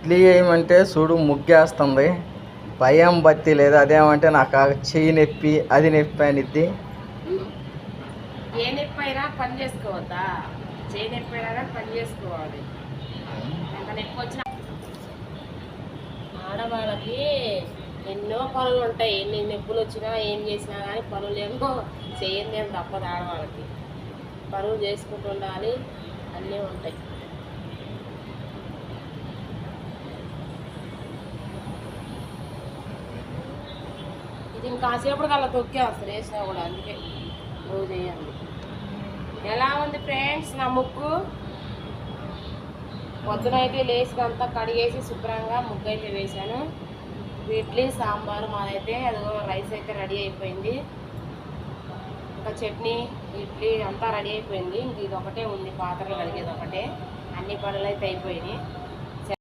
ఇడ్లీ వేయమంటే చూడు ముగ్గేస్తుంది, భయం బత్తి లేదు. అదేమంటే నాకు చెయ్యి నొప్పి అది నొప్పి అనిద్ది. ఏ నొప్పి అయినా పని చేసుకోవద్దా? చేయి నొప్పి అయినా పని చేసుకోవాలి. ఎంత నొప్పి వచ్చినా ఆడవాళ్ళకి ఎన్నో పనులు ఉంటాయి. ఎన్ని నొప్పులు వచ్చినా ఏం చేసినా కానీ పనులేమో చేయందేం తప్పదు. ఆడవాళ్ళకి పనులు చేసుకుంటూ ఉండాలి, అన్నీ ఉంటాయి. ఇది ఇంకాసేపటి కల్లా తొక్కే వస్తుంది వేసినా కూడా, అందుకే రోజు చేయండి. ఎలా ఉంది ఫ్రెండ్స్ నా ముగ్గు? పొద్దునైతే లేచినంతా కడిగేసి శుభ్రంగా ముగ్గు అయితే వేశాను. ఇడ్లీ సాంబారు మాదైతే అదిగో రైస్ అయితే రెడీ అయిపోయింది. ఇంకా చట్నీ ఇడ్లీ అంతా రెడీ అయిపోయింది. ఇంక ఇది ఒకటే ఉంది, పాత్రలు కడిగేది ఒకటే. అన్ని పనులు అయితే అయిపోయినాయి.